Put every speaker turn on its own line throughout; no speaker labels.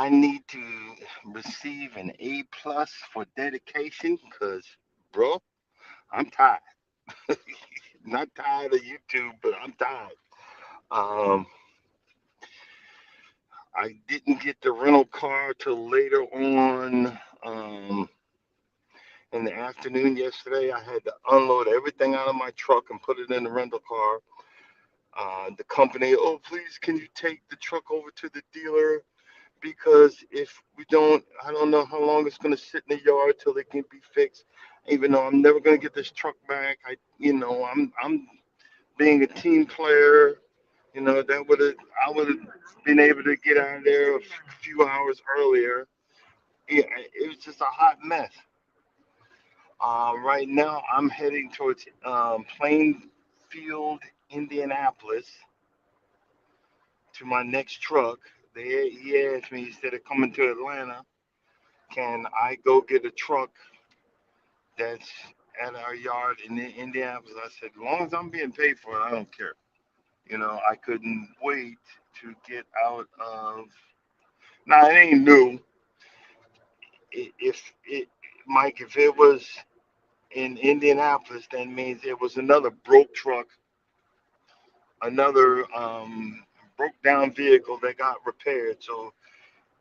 I need to receive an A plus for dedication because, bro, I'm tired. Not tired of YouTube, but I'm tired. Um, I didn't get the rental car till later on in the afternoon yesterday. I had to unload everything out of my truck and put it in the rental car. The company, oh, please, can you take the truck over to the dealer? Because if we don't, I don't know how long it's going to sit in the yard till it can be fixed. Even though I'm never going to get this truck back, I'm being a team player. That would have I would have been able to get out of there a few hours earlier. Yeah, it was just a hot mess. Right now, I'm heading towards Plainfield, Indianapolis, to my next truck. He asked me instead of coming to Atlanta, can I go get a truck that's at our yard in Indianapolis? I said, as long as I'm being paid for it, I don't care. I couldn't wait to get out of. Now it ain't new. If it, Mike, if it was in Indianapolis, that means it was another broke truck, another broke down vehicle that got repaired. So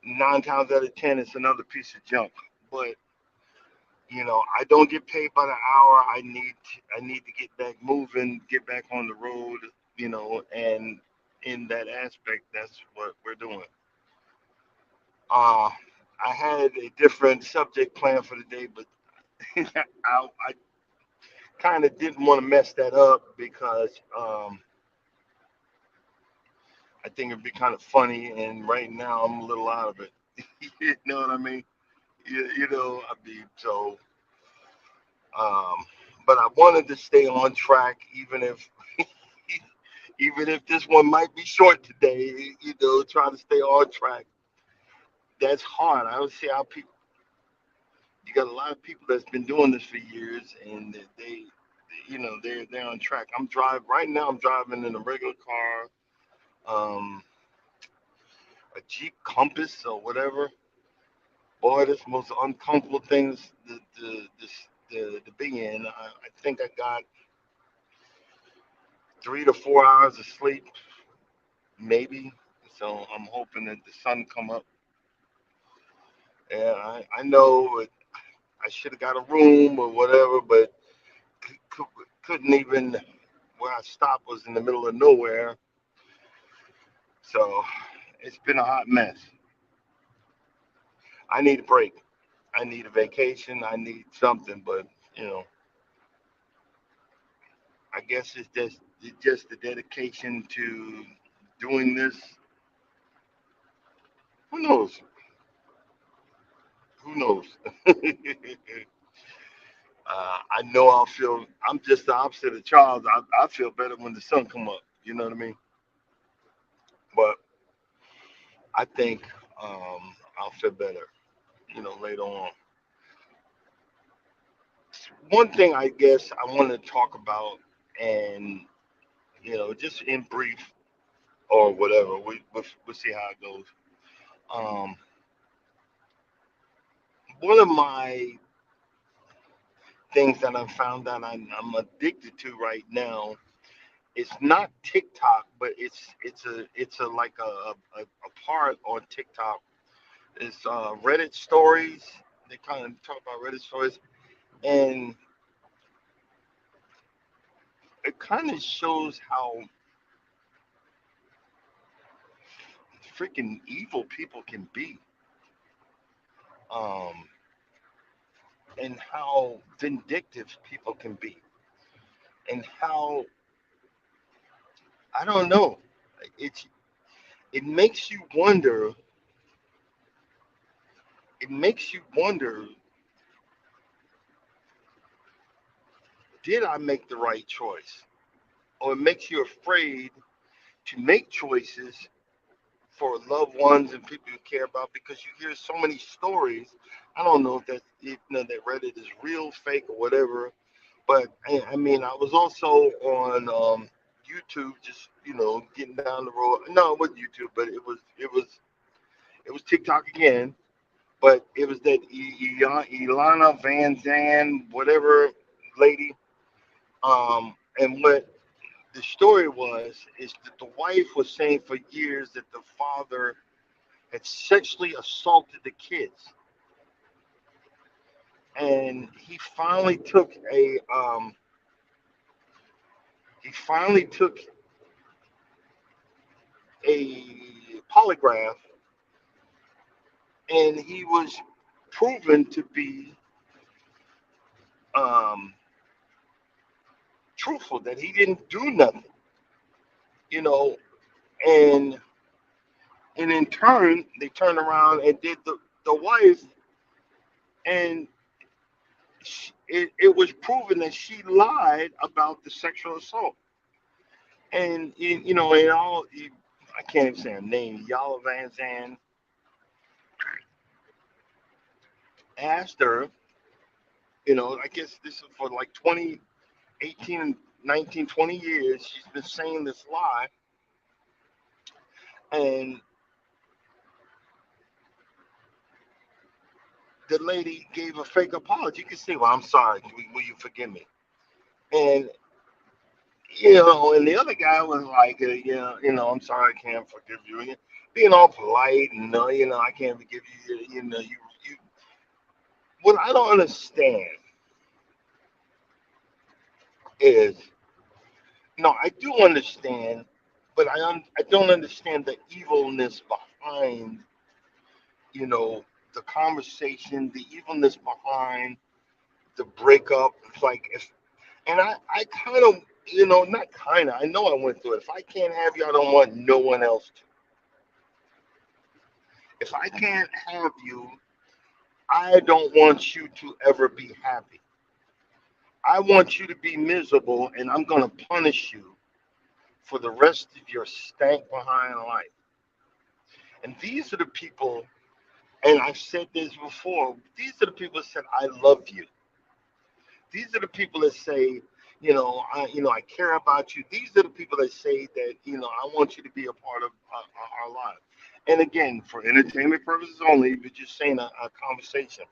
9 times out of 10, it's another piece of junk. But I don't get paid by the hour. I need to get back moving, get back on the road. And in that aspect, that's what we're doing. Uh, I had a different subject planned for the day, but I kind of didn't want to mess that up because I think it'd be kind of funny, and right now I'm a little out of it. You know what I mean? I mean, so, um, but I wanted to stay on track, even if this one might be short today. Trying to stay on track. That's hard. I don't see how people. You got a lot of people that's been doing this for years, and they're on track. I'm driving right now. I'm driving in a regular car, um, a Jeep Compass or whatever. Boy, this most uncomfortable things to be in. I think I got 3 to 4 hours of sleep, maybe. So I'm hoping that the sun come up. And I know I should have got a room or whatever, but couldn't even. Where I stopped was in the middle of nowhere. So it's been a hot mess. I need a break. I need a vacation. I need something, but you know, I guess it's just the dedication to doing this. Who knows? Who knows? I know I'll feel. I'm just the opposite of Charles. I feel better when the sun come up. You know what I mean? But I think I'll feel better. Later on. One thing I guess I want to talk about, and just in brief or whatever, we'll see how it goes. Um, One of my things that I found that I'm addicted to right now. It's not TikTok, but it's a like a part on TikTok. It's Reddit stories. They kind of talk about Reddit stories, and it kind of shows how freaking evil people can be, um, and how vindictive people can be, and how I don't know. It it makes you wonder. It makes you wonder. Did I make the right choice? Or it makes you afraid to make choices for loved ones and people you care about because you hear so many stories. I don't know if that Reddit is real, fake, or whatever. But I mean, I was also on YouTube, just getting down the road. No, it wasn't YouTube, but it was It was TikTok again, but it was that Ilana Van Zan, whatever lady. And what the story was is that the wife was saying for years that the father had sexually assaulted the kids, and he finally took a polygraph, and he was proven to be um, truthful, that he didn't do nothing, you know. And in turn, they turned around and did the wife, and it was proven that she lied about the sexual assault. And and I can't even say her name. Yala Van Zan asked her, I guess this is for like 20, 18, 19, 20 years. She's been saying this lie, and the lady gave a fake apology. You can say, "Well, I'm sorry. Will you forgive me?" And and the other guy was like, "Yeah, I'm sorry, I can't forgive you." And being all polite, and I can't forgive you. You. What I don't understand is, no, I do understand, but I don't understand the evilness behind, you know, the conversation, the evilness behind the breakup. It's like, and I kind of, not kind of, I know I went through it. If I can't have you, I don't want no one else to. If I can't have you, I don't want you to ever be happy. I want you to be miserable, and I'm going to punish you for the rest of your stank behind life. And these are the people, and I've said this before, these are the people that said, I love you. These are the people that say, I care about you. These are the people that say that, I want you to be a part of our lives. And again, for entertainment purposes only, we're just saying a conversation.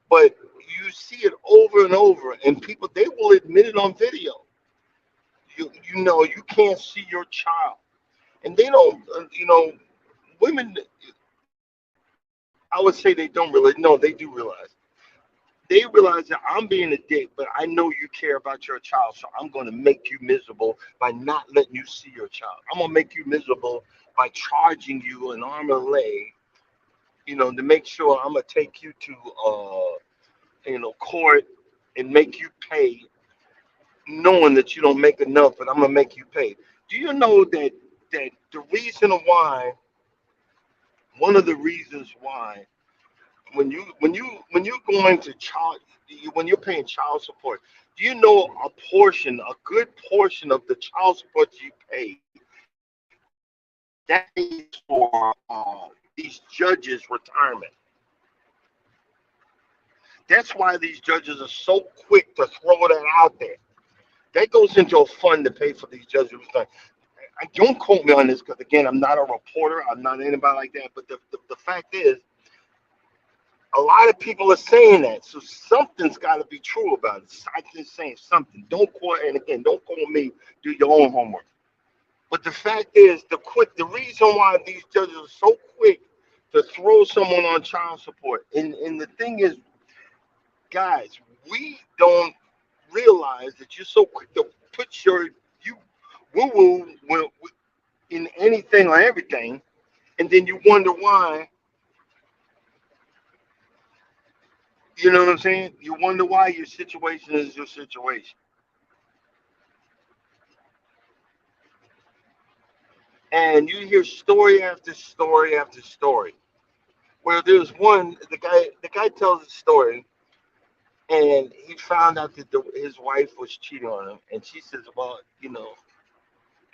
But you see it over and over, and people, they will admit it on video. You can't see your child. And they don't, women, I would say they don't really, no, they do realize. They realize that I'm being a dick, but I know you care about your child, so I'm going to make you miserable by not letting you see your child. I'm going to make you miserable by charging you an arm and a leg, to make sure I'm going to take you to, court and make you pay, knowing that you don't make enough, but I'm going to make you pay. Do you know that the reason why, one of the reasons why, when you're going to when you're paying child support, do you know a good portion of the child support you pay, that pays for these judges' retirement? That's why these judges are so quick to throw that out there. That goes into a fund to pay for these judges' retirement. I don't quote me on this because again, I'm not a reporter. I'm not anybody like that. But the fact is, a lot of people are saying that, so something's got to be true about it. I'm just saying something. Don't quote, and again, don't quote me. Do your own homework. But the fact is, the reason why these judges are so quick to throw someone on child support, and the thing is, guys, we don't realize that you're so quick to put you woo woo in anything or everything, and then you wonder why. You know what I'm saying? You wonder why your situation is your situation. And you hear story after story after story. Where there's one, the guy tells a story, and he found out that his wife was cheating on him, and she says, "Well,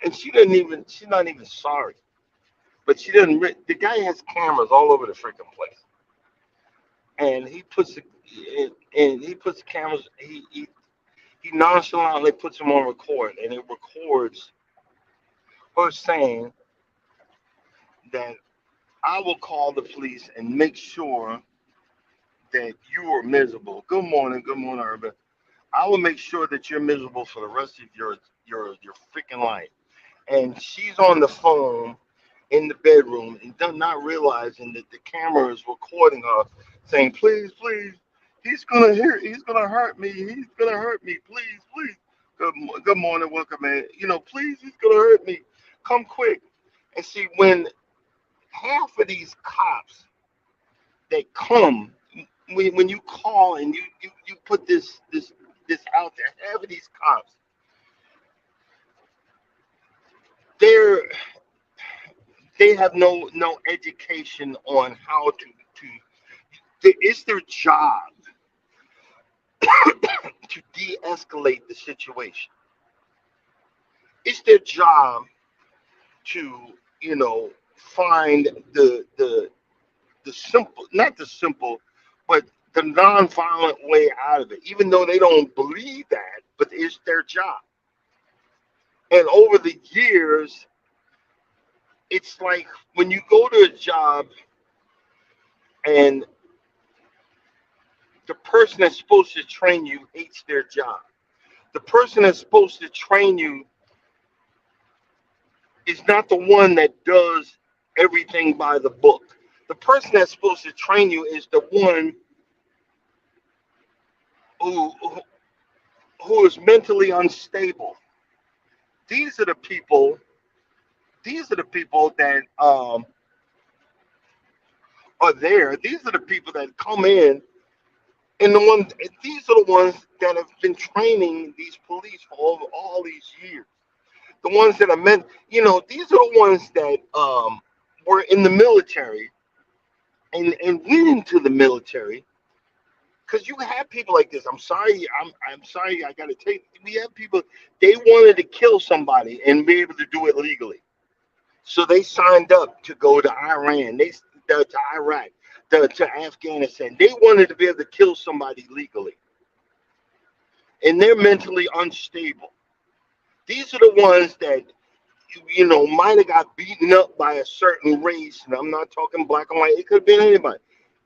and she's not even sorry, but she doesn't. The guy has cameras all over the freaking place, and he puts the cameras. He nonchalantly puts them on record, and it records her saying that I will call the police and make sure that you are miserable. Good morning, Urban. I will make sure that you're miserable for the rest of your freaking life. And she's on the phone in the bedroom and not realizing that the camera is recording her, saying, "Please, please, he's gonna hurt me. He's gonna hurt me. Please, please." Good morning, welcome, man. Please, he's gonna hurt me. Come quick. And see, when half of these cops that come, when you call and you put this out there, half of these cops, they're they have no education on how it's their job to de-escalate the situation. It's their job to find the simple, not the simple, but the non-violent way out of it, even though they don't believe that, but it's their job. And over the years, it's like when you go to a job and the person that's supposed to train you hates their job. The person that's supposed to train you is not the one that does everything by the book. The person that's supposed to train you is the one who who is mentally unstable. These are the people. These are the people that are there. These are the people that come in, and these are the ones that have been training these police for over all these years. The ones that are meant, these are the ones that were in the military and went into the military. Because you have people like this. I'm sorry. I'm sorry. I gotta take. We have people. They wanted to kill somebody and be able to do it legally. So they signed up to go to Iran. To Iraq, to Afghanistan. They wanted to be able to kill somebody legally, and they're mentally unstable. These are the ones that might have got beaten up by a certain race, and I'm not talking black and white. It could have been anybody,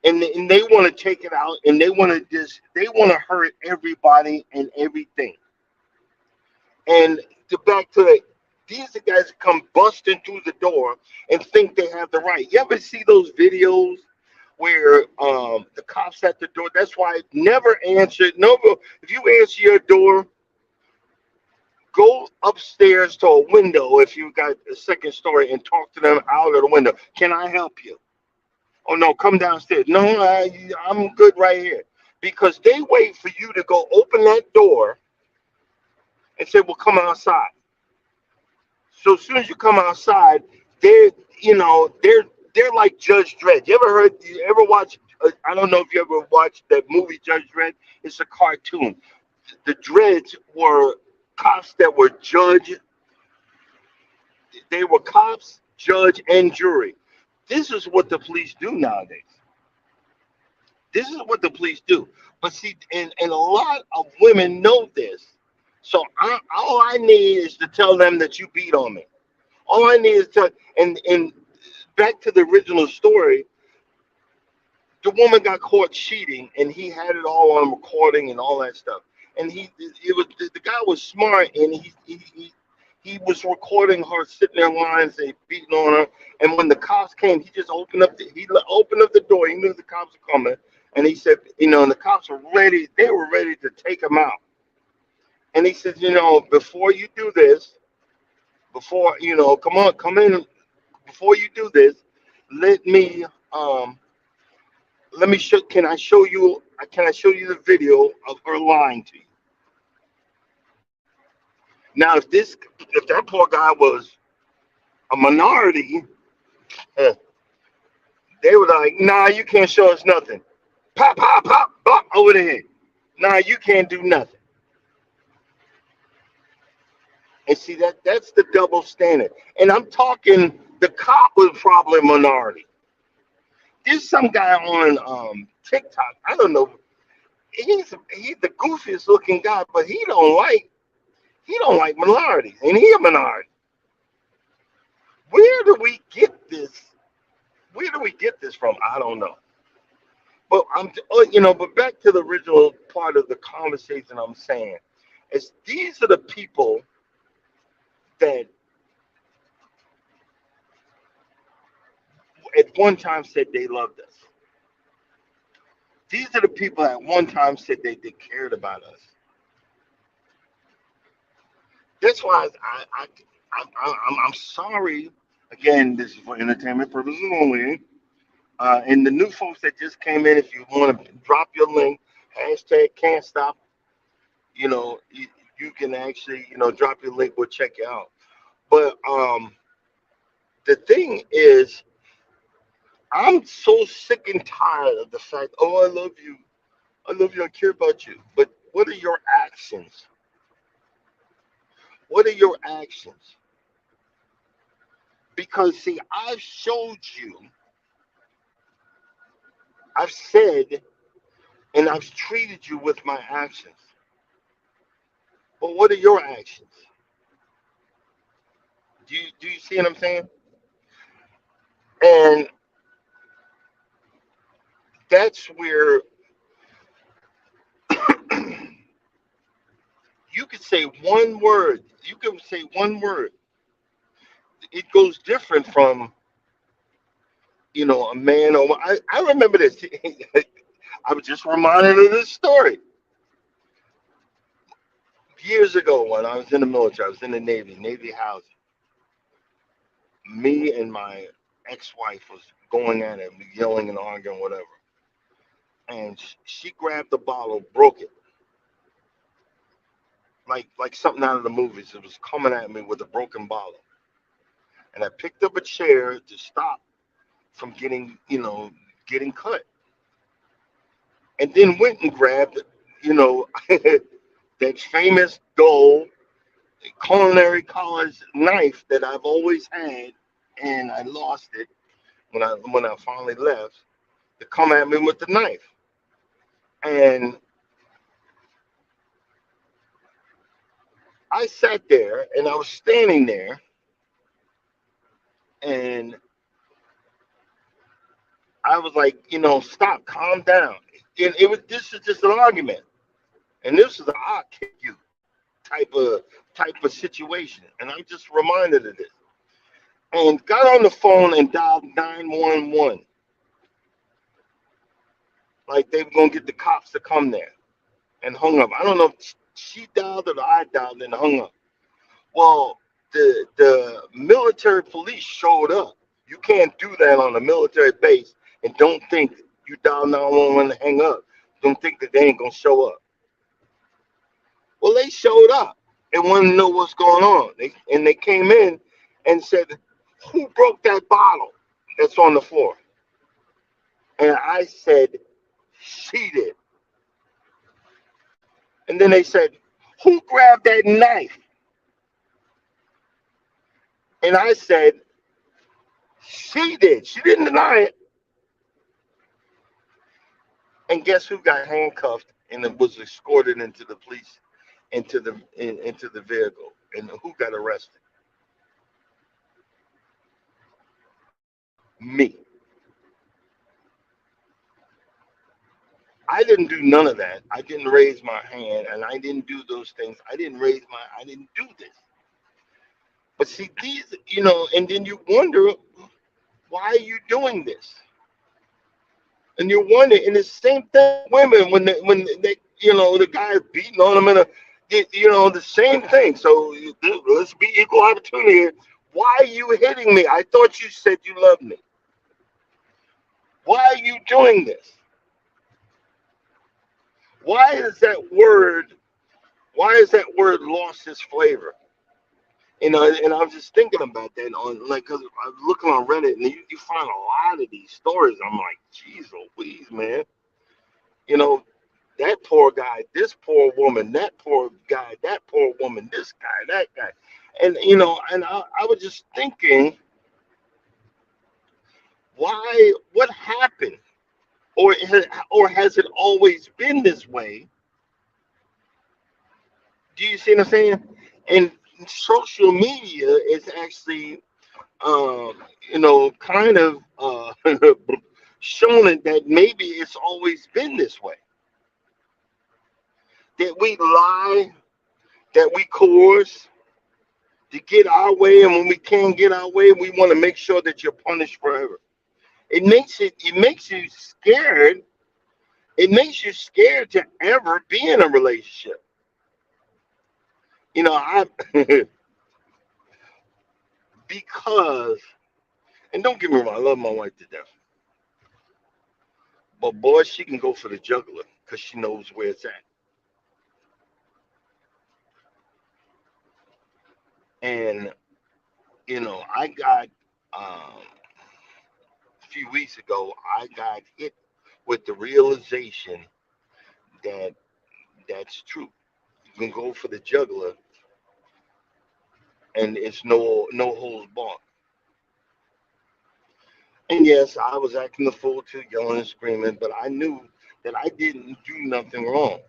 and they want to take it out, and they want to hurt everybody and everything. And back to that, these are guys that come busting through the door and think they have the right. You ever see those videos where the cops at the door? That's why never answer. No, if you answer your door, go upstairs to a window if you got a second story and talk to them out of the window. Can I help you? Oh no, come downstairs. No, I'm good right here. Because they wait for you to go open that door and say, "Well, come outside." So as soon as you come outside, they're like Judge Dredd. You ever watch? I don't know if you ever watched that movie Judge Dredd. It's a cartoon. The Dreads were cops that were judge. They were cops, judge, and jury. This is what the police do nowadays. This is what the police do. But see, and a lot of women know this. So all I need is to tell them that you beat on me. All I need is to, and back to the original story, the woman got caught cheating, and he had it all on recording and all that stuff. And the guy was smart, and he was recording her sitting there lying, say beating on her. And when the cops came, he just opened up the door. He knew the cops were coming, and he said, and the cops were ready. They were ready to take him out. And he said, before you do this, come in. Before you do this, let me show. Can I show you the video of her lying to you? Now, if that poor guy was a minority, they were like, "Nah, you can't show us nothing." Pop, pop, pop, pop over the head. Nah, you can't do nothing. And see that's the double standard. And I'm talking the cop was probably a minority. There's some guy on TikTok. I don't know. He's the goofiest looking guy, but he don't like minorities, and he a minority. Where do we get this Where do we get this from? I don't know. But but back to the original part of the conversation. I'm saying is these are the people that at one time said they loved us. These are the people at one time said they cared about us. That's why I'm sorry. Again, this is for entertainment purposes only. And the new folks that just came in, if you want to drop your link, hashtag can't stop, you can actually, drop your link. We'll check you out. But the thing is, I'm so sick and tired of the fact, oh, I love you, I care about you. But what are your actions? What are your actions? Because see, I've showed you, I've said, and I've treated you with my actions. But what are your actions? Do you see what I'm saying? And that's where you could say one word. You can say one word. It goes different from a man or I remember this. I was just reminded of this story years ago when I was in the military. I was in the Navy housing. Me and my ex-wife was going at it, yelling and arguing, whatever. And she grabbed the bottle, broke it, like something out of the movies. It was coming at me with a broken bottle, and I picked up a chair to stop from getting cut, and then went and grabbed, that famous dull culinary college knife that I've always had, and I lost it when I finally left. To come at me with the knife, and I sat there, and I was standing there, and I was like, stop, calm down. And this is just an argument, and this is a I'll kick you type of situation, and I'm just reminded of this. And got on the phone and dialed 911, like they were gonna get the cops to come there, and hung up. I don't know if she dialed it or I dialed it and hung up. Well, the military police showed up. You can't do that on a military base and don't think you dial 911 to hang up. Don't think that they ain't gonna show up. Well, they showed up and wanted to know what's going on. They came in and said, "Who broke that bottle that's on the floor?" And I said, "She did." And then they said, "Who grabbed that knife?" And I said, "She did." She didn't deny it. And guess who got handcuffed and it was escorted into the police, into the vehicle, and who got arrested? Me. I didn't do none of that. I didn't raise my hand, and I didn't do those things. I didn't do this. But see, and then you wonder, why are you doing this? And you wonder, and the same thing, women, when they, the guy beating on them, the same thing. So let's be equal opportunity here. Why are you hitting me? I thought you said you loved me. Why are you doing this? Why is that word? Why is that word lost its flavor? And I was just thinking about that because I was looking on Reddit, and you find a lot of these stories. I'm like, geez, Louise, man. You know, that poor guy, this poor woman, that poor guy, that poor woman, this guy, that guy. And, I was just thinking, what happened? Or has it always been this way? Do you see what I'm saying? And social media is actually um, kind of shown it that maybe it's always been this way. That we lie, that we coerce to get our way, and when we can't get our way, we want to make sure that you're punished forever. It makes you scared. It makes you scared to ever be in a relationship. I because and don't get me wrong, I love my wife to death, but boy, she can go for the juggler because she knows where it's at. And I got a few weeks ago, I got hit with the realization that that's true. You can go for the juggler, and it's no holds barred. And yes, I was acting the fool too, yelling and screaming, but I knew that I didn't do nothing wrong.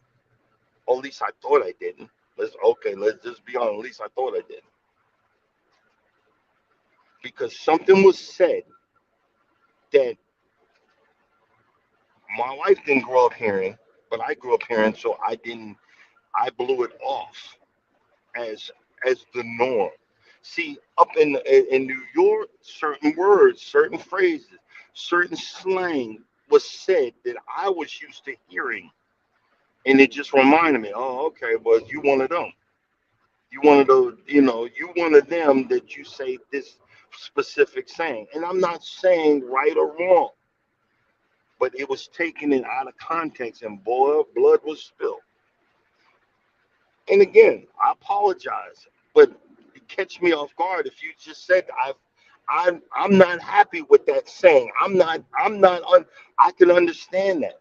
Or at least I thought I didn't. Let's just be honest. At least I thought I did, because something was said that my wife didn't grow up hearing, but I grew up hearing, so I didn't. I blew it off as the norm. See, up in New York, certain words, certain phrases, certain slang was said that I was used to hearing, and it just reminded me. Oh, okay, well, you one of them. You one of those. You one of them that you say this specific saying, and I'm not saying right or wrong, but it was taken in out of context, and boy, blood was spilled. And again, I apologize, but catch me off guard if you just said I'm not happy with that saying. I can understand that,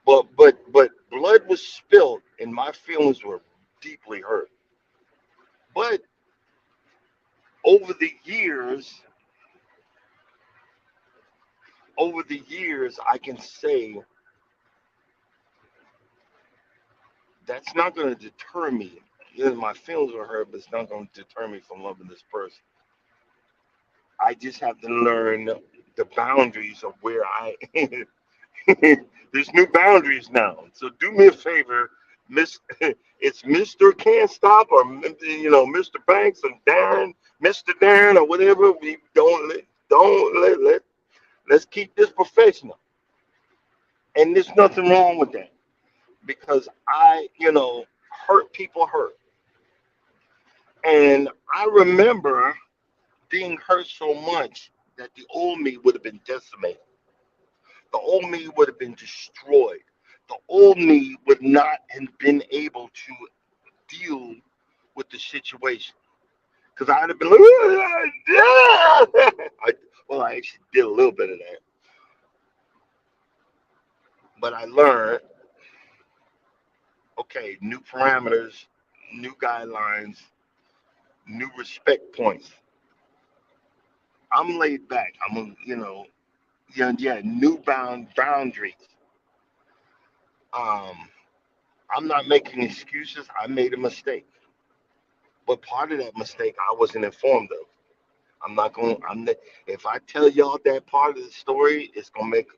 but blood was spilled and my feelings were deeply hurt. But over the years, I can say that's not going to deter me. My feelings were hurt, but it's not going to deter me from loving this person. I just have to learn the boundaries of where I there's new boundaries now. So do me a favor, Miss. It's Mister Can't Stop, or Mr. Banks and Darren, Mister Darren, or whatever. We don't let let's keep this professional. And there's nothing wrong with that, because hurt people hurt, and I remember being hurt so much that the old me would have been decimated. The old me would have been destroyed. The old me would not have been able to deal with the situation, because I'd have been like, well, I actually did a little bit of that, but I learned, okay, new parameters, new guidelines, new respect points. I'm laid back. Yeah, new boundaries. Um, I'm not making excuses. I made a mistake, but part of that mistake I wasn't informed of. I'm not going. I'm not, if I tell y'all that part of the story, it's gonna make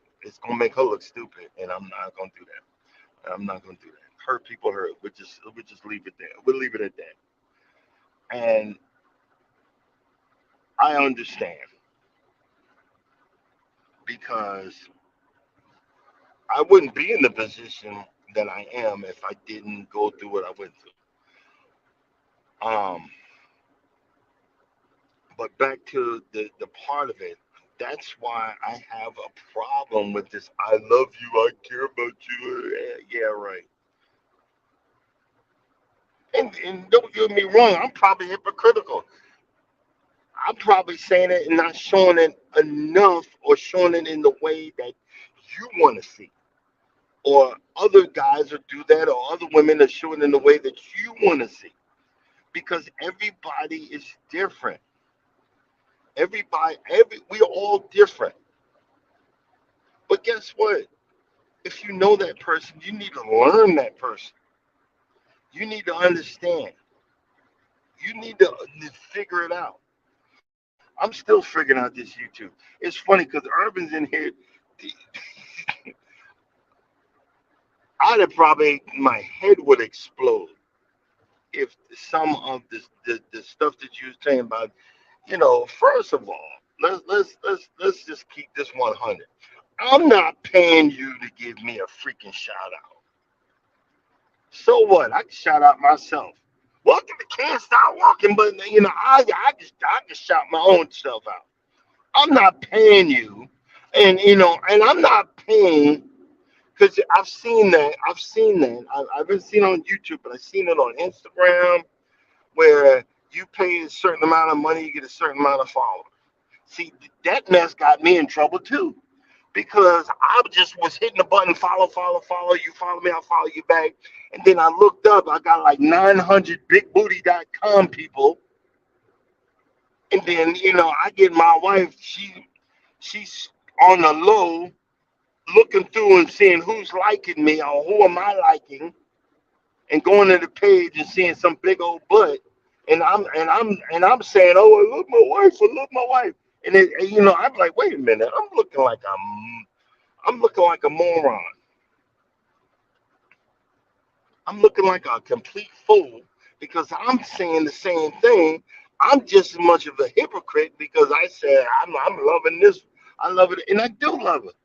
her look stupid, and I'm not gonna do that. I'm not gonna do that. Hurt people hurt. We just leave it there. We'll leave it at that. And I understand, because I wouldn't be in the position that I am if I didn't go through what I went through. Um, but back to the part of it. That's why I have a problem with this. I love you. I care about you. Yeah, right. And don't get me wrong, I'm probably hypocritical. I'm probably saying it and not showing it enough, or showing it in the way that you want to see. Or other guys will do that, or other women are showing it in the way that you want to see. Because everybody is different. We're all different. But guess what? If you know that person, you need to learn that person. You need to understand. You need to figure it out. I'm still figuring out this YouTube. It's funny because Urban's in here. I'd have probably my head would explode if some of the stuff that you were saying about, first of all, let's just keep this 100. I'm not paying you to give me a freaking shout out. So what? I can shout out myself. Walking the can't stop walking, but I just shout my own self out. I'm not paying you, and I'm not paying because I've seen that. I've seen that. I've been seen on YouTube, but I've seen it on Instagram where you pay a certain amount of money, you get a certain amount of followers. See, that mess got me in trouble too because I just was hitting the button, follow, follow, follow. You follow me, I'll follow you back. And then I looked up, I got like 900 bigbooty.com people. And then, I get my wife, she's on the low looking through and seeing who's liking me or who am I liking and going to the page and seeing some big old butt. And I'm saying, oh, I love my wife, I love my wife. And I'm like, wait a minute, I'm looking like a moron. I'm looking like a complete fool because I'm saying the same thing. I'm just as much of a hypocrite because I said I'm loving this. I love it, and I do love it.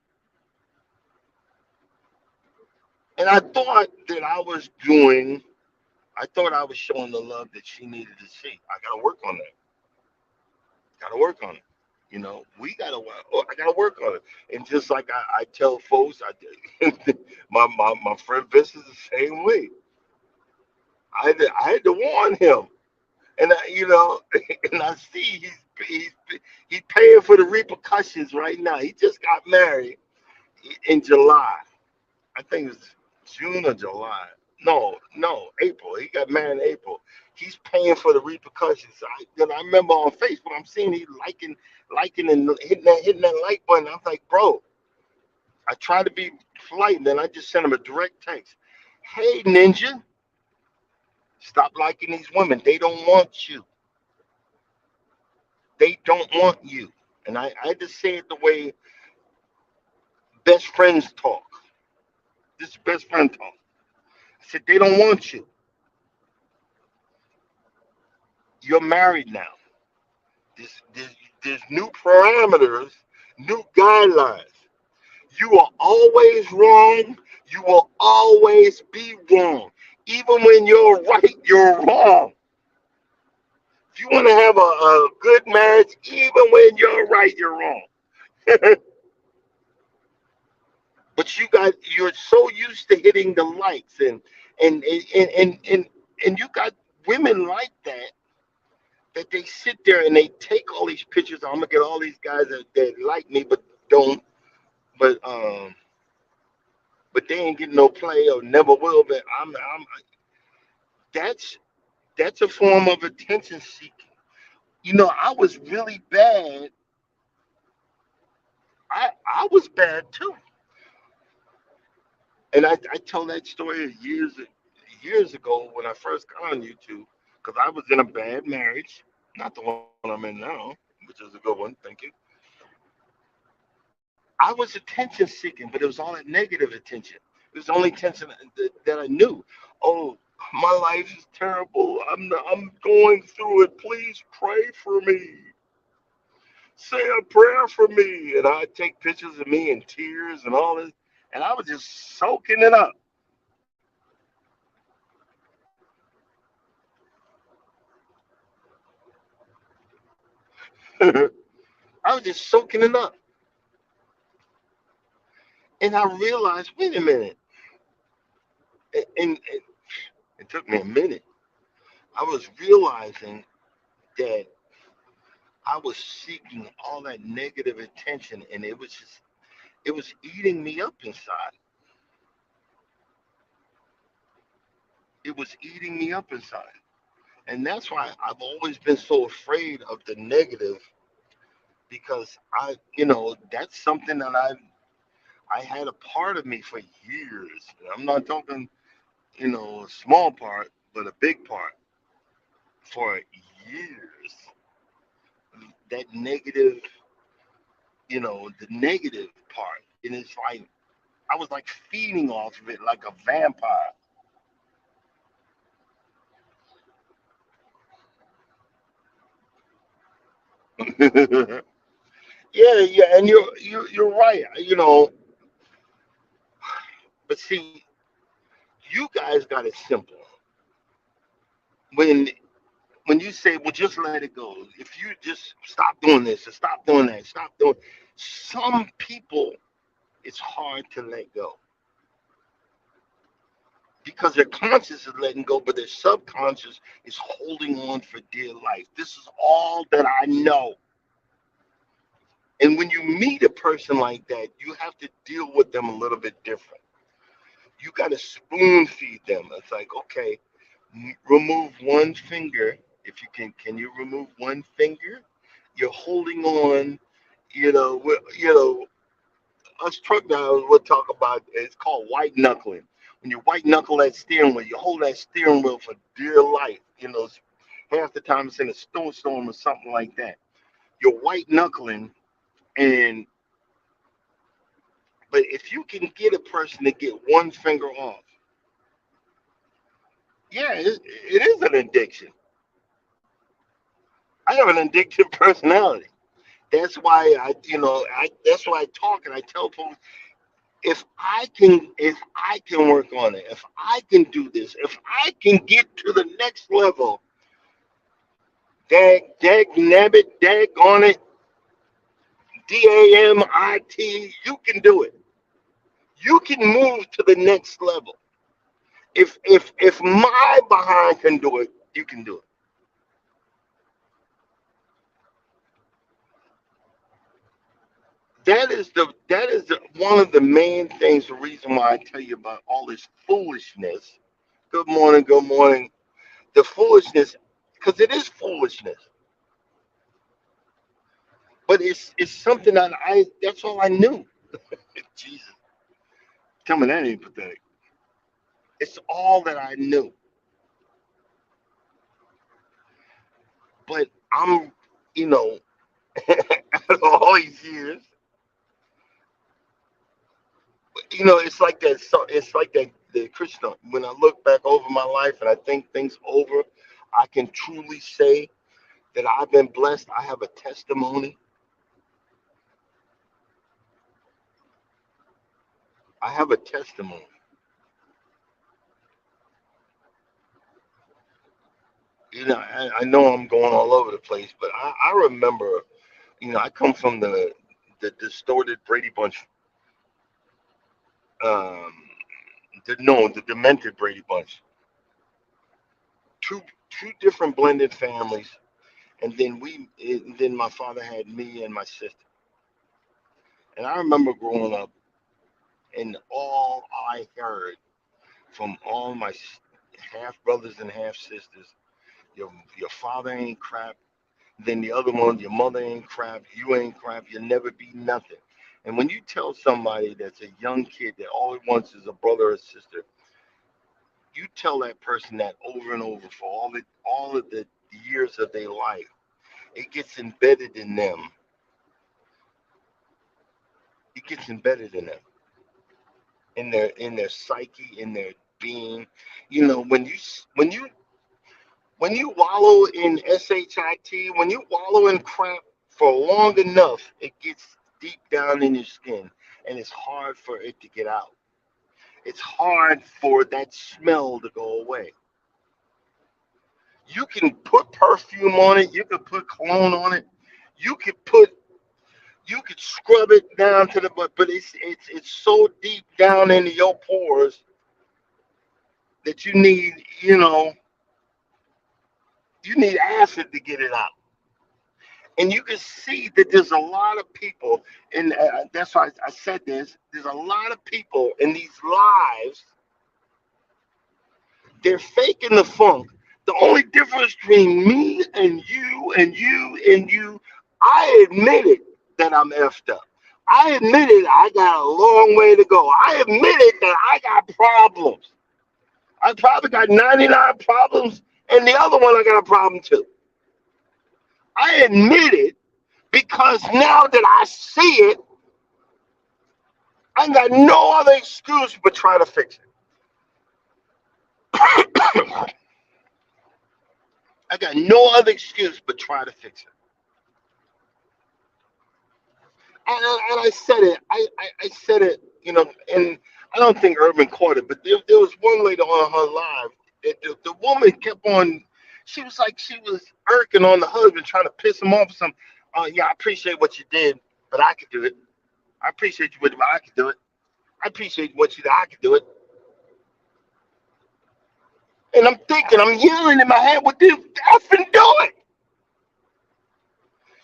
And I thought I was showing the love that she needed to see. I got to work on that. Got to work on it. We got to work. I got to work on it. And just like I tell folks, my friend Vince is the same way. I had to warn him. And and I see he's he's paying for the repercussions right now. He just got married in July. I think it was June or July. No, no, April. He got married in April. He's paying for the repercussions. I remember on Facebook, I'm seeing he liking, and hitting that like button. I'm like, bro, I try to be polite, and then I just sent him a direct text. Hey, Ninja, stop liking these women. They don't want you. They don't want you. And I just say it the way best friends talk. This is best friend talk. I said, they don't want you. You're married now. There's new parameters, new guidelines. You are always wrong. You will always be wrong. Even when you're right, you're wrong. If you want to have a good marriage, even when you're right, you're wrong. But you're so used to hitting the likes and you got women like that they sit there and they take all these pictures. I'm gonna get all these guys that like me but don't but they ain't getting no play or never will. But I'm that's that's a form of attention seeking. I was really bad. I was bad too, and I tell that story years ago when I first got on YouTube because I was in a bad marriage, not the one I'm in now, which is a good one. Thank you. I was attention seeking, but it was all that negative attention. It was the only attention that I knew. Oh, my life is terrible. I'm going through it. Please pray for me. Say a prayer for me. And I'd take pictures of me in tears and all this. And I was just soaking it up. I was just soaking it up. And I realized, wait a minute. And it took me a minute. I was realizing that I was seeking all that negative attention, and it was eating me up inside. It was eating me up inside. And that's why I've always been so afraid of the negative because that's something that I had a part of me for years. I'm not talking, a small part, but a big part for years. that negative, the negative part. And it's like I was like feeding off of it like a vampire. Yeah, yeah, and you're right. But see, you guys got it simple. When when you say, well, just let it go. If you just stop doing this or stop doing that, stop doing. Some people, it's hard to let go because their conscious is letting go, but their subconscious is holding on for dear life. This is all that I know. And when you meet a person like that, you have to deal with them a little bit different. You got to spoon feed them. It's like, okay, remove one finger. If you can you remove one finger? You're holding on. Us truck drivers will talk about. It's called white knuckling. When you white knuckle that steering wheel, you hold that steering wheel for dear life. Half the time it's in a snowstorm or something like that. You're white knuckling, and but if you can get a person to get one finger off, yeah, it is an addiction. I have an addictive personality. That's why that's why I talk and I tell people if I can work on it, if I can do this, if I can get to the next level, dag nabbit, dag on it, DAMIT, you can do it. You can move to the next level. If my behind can do it, you can do it. That is one of the main things. The reason why I tell you about all this foolishness. Good morning. Good morning. The foolishness, because it is foolishness, but it's something that I. That's all I knew. Jesus, tell me that ain't pathetic. It's all that I knew. But I'm, you know, after all these years, it's like that. So it's like that. The Christian. When I look back over my life and I think things over, I can truly say that I've been blessed. I have a testimony. I have a testimony. I know I'm going all over the place, but I remember, I come from the distorted Brady Bunch, um, the demented Brady Bunch, two different blended families, and then my father had me and my sister, and I remember growing up, and all I heard from all my half brothers and half sisters, your father ain't crap. Then the other one, your mother ain't crap, you ain't crap, you'll never be nothing. And when you tell somebody that's a young kid that all he wants is a brother or sister, you tell that person that over and over for all of the years of their life, it gets embedded in them. It gets embedded in them, in their psyche, in their being. When you wallow in shit, when you wallow in crap for long enough, it gets deep down in your skin, and it's hard for it to get out. It's hard for that smell to go away. You can put perfume on it, you can put cologne on it, you could put you could scrub it down to the but it's so deep down into your pores that you need acid to get it out. And you can see that there's a lot of people, and that's why I said this. There's a lot of people in these lives. They're faking the funk. The only difference between me and you and you and you, I admitted that I'm effed up. I admitted I got a long way to go. I admitted that I got problems. I probably got 99 problems, and the other one I got a problem too. I admitted. Because now that I see it, I got no other excuse but try to fix it. I got no other excuse but try to fix it. And I said it. I said it. And I don't think Urban caught it, but there was one lady on her live. The woman kept on. She was like she was irking on the husband, trying to piss him off or something. Yeah, I appreciate what you did, but I could do it. I appreciate you, but I could do it. I appreciate what you did. I could do it. And I'm thinking, I'm yelling in my head, what the effing do it?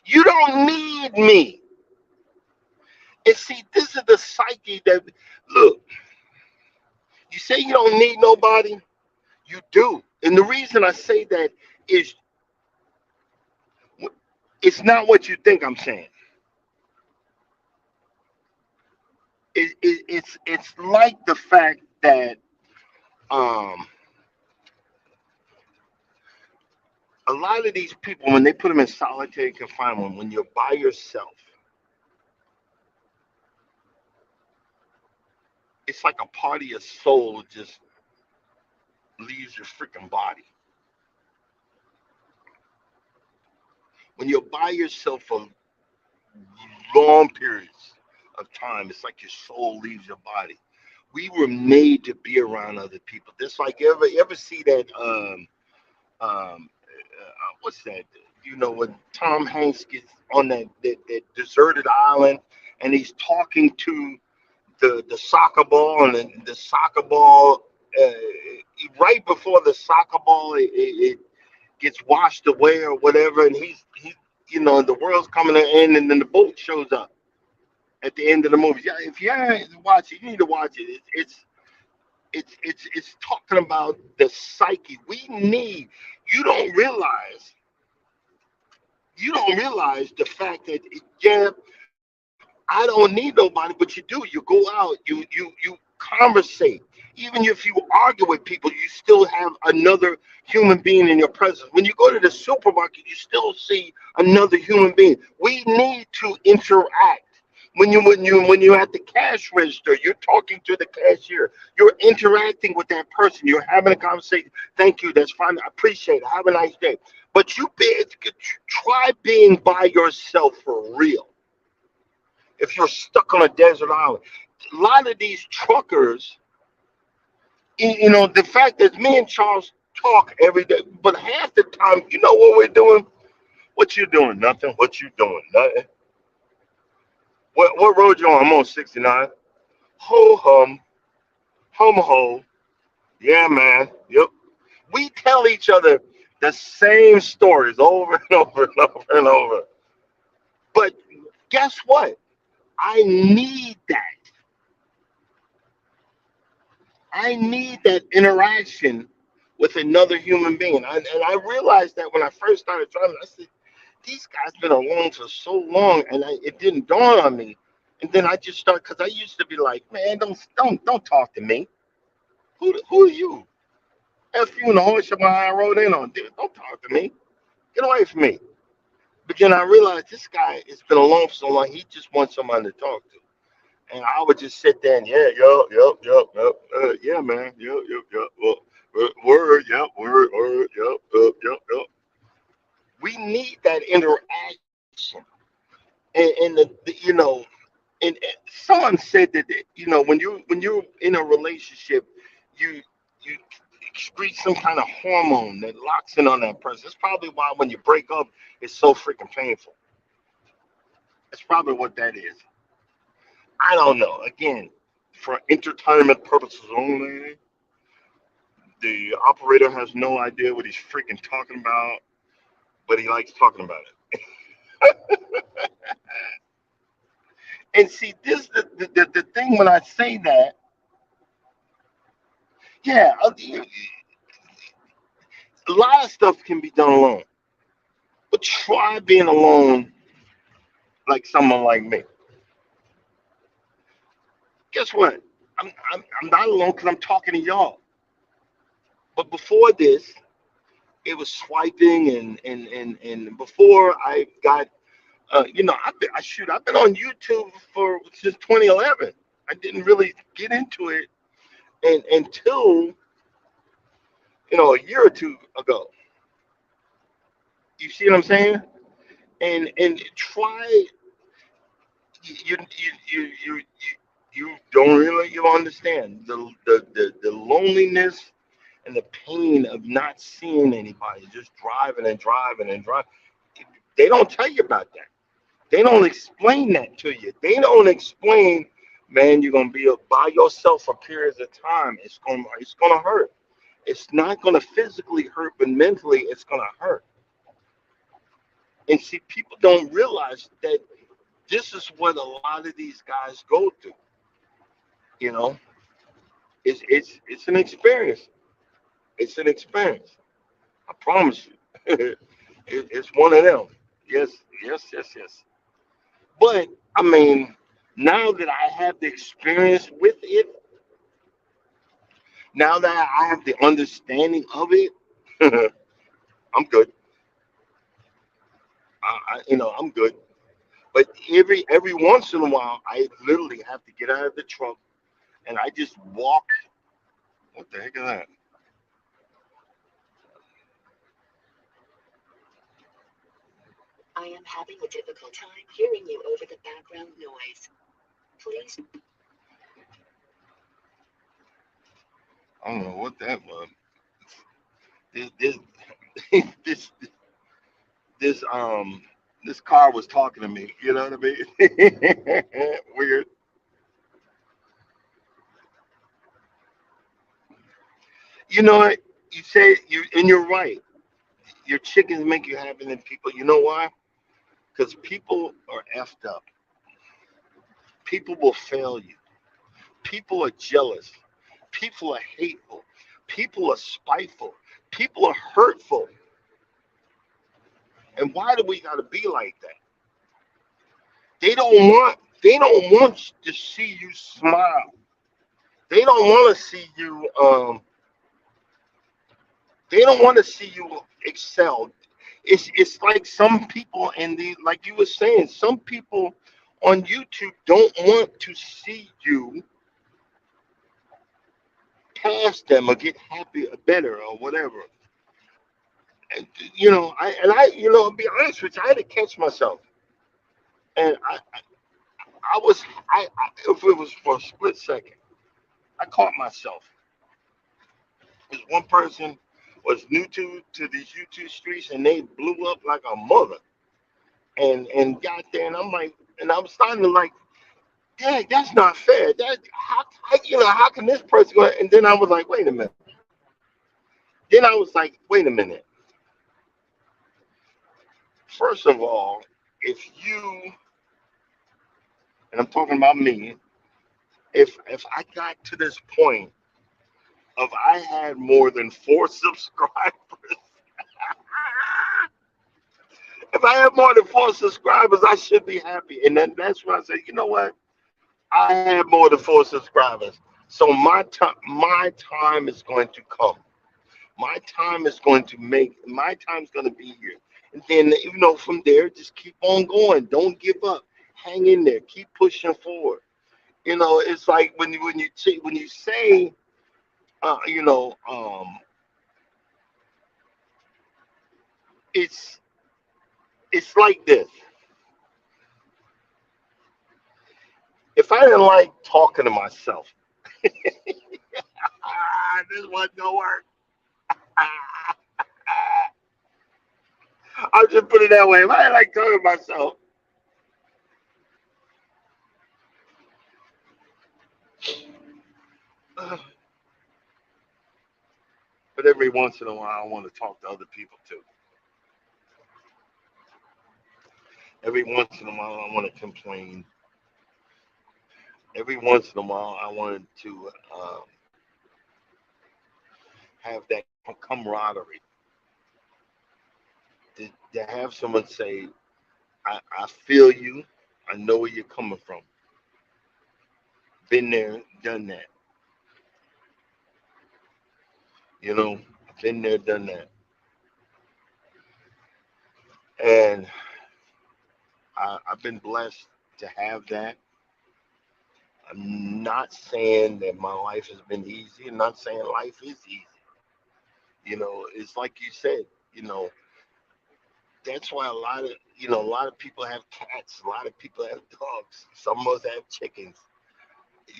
You don't need me. And see, this is the psyche that, look, you say you don't need nobody, you do. And the reason I say that is it's not what you think I'm saying. It's like the fact that um, a lot of these people, when they put them in solitary confinement, when you're by yourself, it's like a part of your soul just leaves your freaking body. When you're by yourself for long periods of time, it's like your soul leaves your body. We were made to be around other people. Just like you ever see that what's that? When Tom Hanks gets on that deserted island and he's talking to the soccer ball, and the soccer ball uh, right before the soccer ball it gets washed away or whatever, and he the world's coming to an end, and then the boat shows up at the end of the movie. Yeah, if you haven't watched it, you need to watch it. It's talking about the psyche. We need. You don't realize. You don't realize the fact that yeah, I don't need nobody, but you do. You go out. You conversate. Even if you argue with people, you still have another human being in your presence. When you go to the supermarket, you still see another human being. We need to interact. When you're at the cash register, you're talking to the cashier. You're interacting with that person. You're having a conversation. Thank you. That's fine. I appreciate it. Have a nice day. But try being by yourself for real. If you're stuck on a desert island, a lot of these truckers, the fact that me and Charles talk every day, but half the time, you know what we're doing? What you doing? Nothing. What you doing? Nothing. What road you on? I'm on 69. Ho hum ho. Yeah, man. Yep. We tell each other the same stories over and over and over and over. But guess what? I need that. I need that interaction with another human being. And I realized that when I first started driving, I said, these guys been alone for so long, and it didn't dawn on me. And then I just started because I used to be like, man, don't talk to me. Who are you? F you and the horse I rode in on. Dude, don't talk to me. Get away from me. But then I realized this guy has been alone for so long. He just wants someone to talk to. And I would just sit there and yeah, man, well, word, yep, word, yep. We need that interaction, and and someone said that when you're in a relationship, you you excrete some kind of hormone that locks in on that person. That's probably why when you break up, it's so freaking painful. That's probably what that is. I don't know. Again, for entertainment purposes only, the operator has no idea what he's freaking talking about, but he likes talking about it. And see, this the thing when I say that, yeah, a lot of stuff can be done alone, but try being alone like someone like me. Guess what? I'm not alone because I'm talking to y'all. But before this, it was swiping and before I got I've been on YouTube for since 2011. I didn't really get into it until a year or two ago. You see what I'm saying? And try you you don't really you understand the loneliness and the pain of not seeing anybody, just driving and driving and driving. They don't tell you about that. They don't explain that to you. They don't explain, man, you're gonna be by yourself for periods of time. It's gonna hurt. It's not gonna physically hurt, but mentally it's gonna hurt. And see, people don't realize that this is what a lot of these guys go through. You know, it's an experience. It's an experience. I promise you. It's one of them. Yes, yes, yes, yes. But I mean, now that I have the experience with it, now that I have the understanding of it, I'm good. I'm good. But every once in a while, I literally have to get out of the truck and I just walk. What the heck is that?
I am having a difficult time hearing you over the background noise. Please.
I don't know what that was. This this this this car was talking to me. You know what I mean? Weird. You know what? You say you and you're right. Your chickens make you happy than people. You know why? Because people are effed up. People will fail you. People are jealous. People are hateful. People are spiteful. People are hurtful. And why do we gotta be like that? They don't want to see you smile. They don't want to see you they don't want to see you excel. It's like some people in the like you were saying, some people on YouTube don't want to see you pass them or get happy or better or whatever. And, I'll be honest with you, I had to catch myself. And I was, if it was for a split second, I caught myself. Because one person was new to these YouTube streets and they blew up like a mother. And got there, and I'm like, and I'm starting to like, dang, that's not fair. How can this person go? And then I was like, wait a minute. Then I was like, wait a minute. First of all, if you, and I'm talking about me, if I got to this point of I had more than 4 subscribers, if I have more than 4 subscribers, I should be happy. And then that's when I said, you know what? I have more than 4 subscribers. So my time is going to come. My time is going to be here. And then from there, just keep on going. Don't give up. Hang in there. Keep pushing forward. It's like when you say, uh, you know, um, it's it's like this. If I didn't like talking to myself, this wasn't gonna work. I'll just put it that way. If I didn't like talking to myself, but every once in a while, I want to talk to other people too. Every once in a while, I want to complain. Every once in a while, I wanted to have that camaraderie. To have someone say, I feel you. I know where you're coming from. Been there, done that. Been there, done that. And I've been blessed to have that. I'm not saying that my life has been easy. I'm not saying life is easy. It's like you said, you know, that's why a lot of people have cats, a lot of people have dogs, some of us have chickens.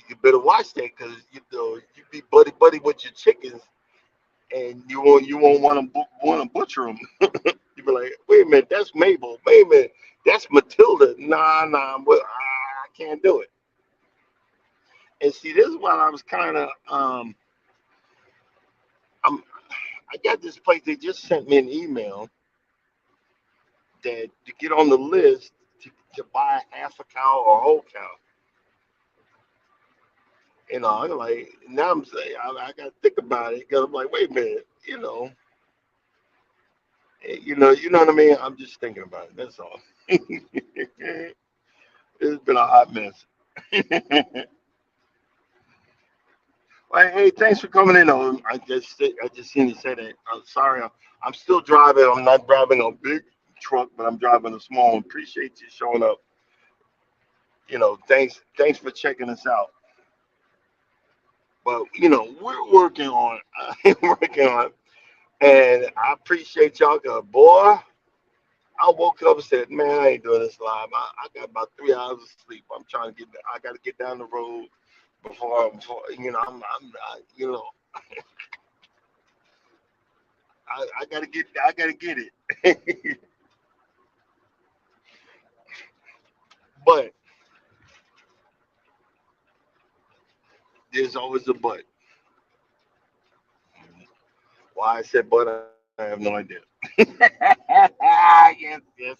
You better watch that because you be buddy buddy with your chickens, and you won't want to butcher them. You be like, wait a minute, that's Mabel. Wait a minute, that's Matilda. Nah, I can't do it. And see, this is why I was kind of I'm I got this place. They just sent me an email that to get on the list to buy half a cow or a whole cow. I'm like, now I'm saying I got to think about it because I'm like, wait a minute, you know what I mean. I'm just thinking about it. That's all. It's been a hot mess. Well, hey, thanks for coming in. I just seen you say that. I'm sorry. I'm still driving. I'm not driving a big truck, but I'm driving a small one. Appreciate you showing up. Thanks for checking us out. But we're working on working on, and I appreciate y'all. Cause boy, I woke up and said, man, I ain't doing this live. I got about 3 hours of sleep. I'm trying to get. I got to get down the road before I gotta get it. But there's always a but. Why I said but, I have no idea. Yes,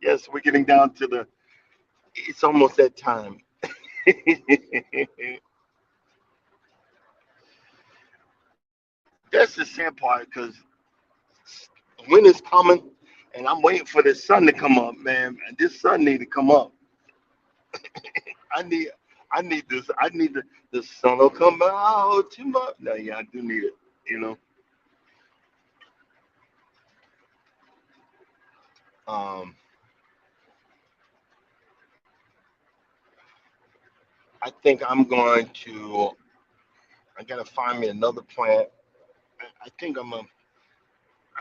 yes, we're getting down to the. It's almost that time. That's the sad part because winter's coming, and I'm waiting for the sun to come up, man. And this sun need to come up. I need, I need this. I need the sun will come out tomorrow. No, yeah, I do need it. You know, um, I think I'm going to. I gotta find me another plant. I think I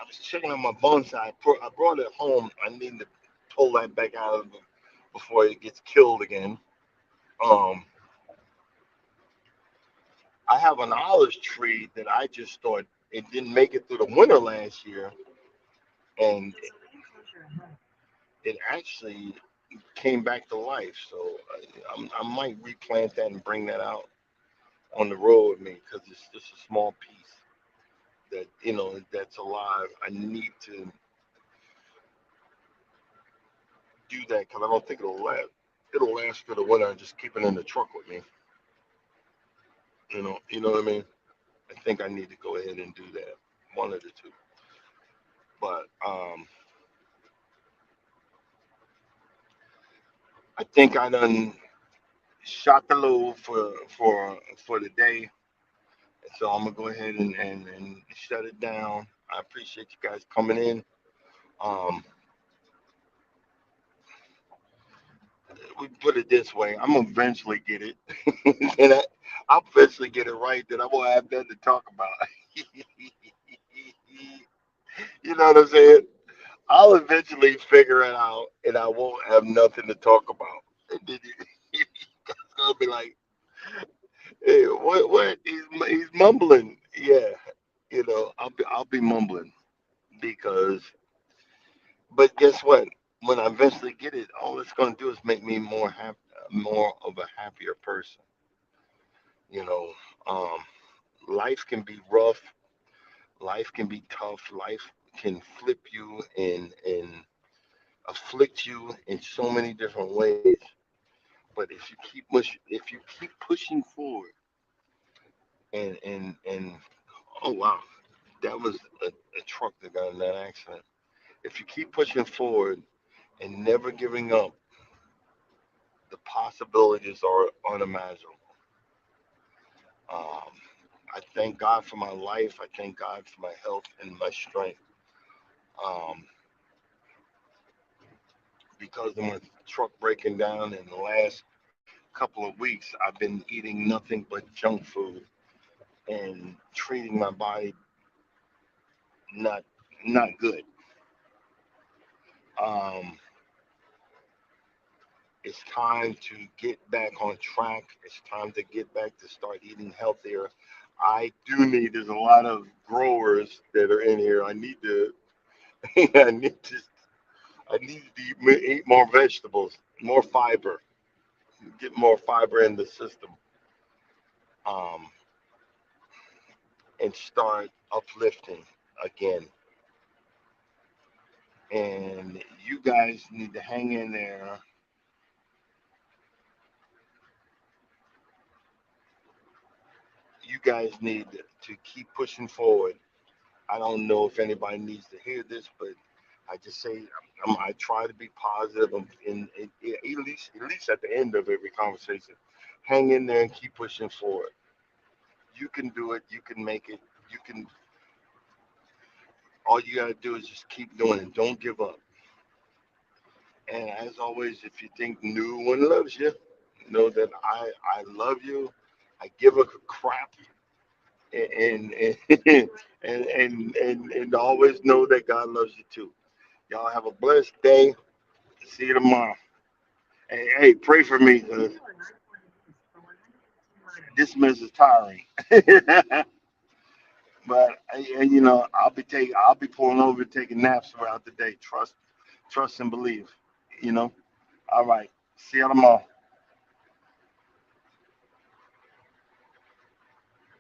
was checking on my bonsai. I brought it home. I need to pull that back out of it before it gets killed again. Um, I have an olive tree that I just thought it didn't make it through the winter last year, and it actually came back to life. So I might replant that and bring that out on the road with me because it's just a small piece that's alive. I need to do that because I don't think it'll last. It'll last through the winter and just keep it in the truck with me. You know what I mean. I think I need to go ahead and do that. One of the two. But I think I done shot the load for the day. So I'm gonna go ahead and shut it down. I appreciate you guys coming in. Um, we put it this way: I'm gonna eventually get it, and I'll eventually get it right. Then I won't have nothing to talk about. You know what I'm saying? I'll eventually figure it out, and I won't have nothing to talk about. And then it's gonna be like, hey, what? He's mumbling. Yeah, I'll be mumbling because. But guess what? When I eventually get it, all it's gonna do is make me more of a happier person. You know, um, life can be rough. Life can be tough. Life can flip you and afflict you in so many different ways. But if you keep pushing forward and oh wow, that was a truck that got in that accident. If you keep pushing forward and never giving up, the possibilities are unimaginable. Um, I thank God for my life. I thank God for my health and my strength. Um, because of my truck breaking down in the last couple of weeks, I've been eating nothing but junk food and treating my body not not good. Um, it's time to get back on track. It's time to get back to start eating healthier. I do need. There's a lot of growers that are in here. I need to. I need to. I need to eat more vegetables, more fiber, get more fiber in the system, um, and start uplifting again. And you guys need to hang in there. You guys need to keep pushing forward. I don't know if anybody needs to hear this, but I just say I try to be positive at least at the end of every conversation. Hang in there and keep pushing forward. You can do it. You can make it. You can. All you gotta do is just keep doing it. Don't give up. And as always, if you think no one loves you, know that I love you. I give a crap, and and always know that God loves you too. Y'all have a blessed day. See you tomorrow. Hey, pray for me, 'cause this mess is tiring. But I'll be pulling over, taking naps throughout the day. Trust and believe. You know. All right. See you tomorrow.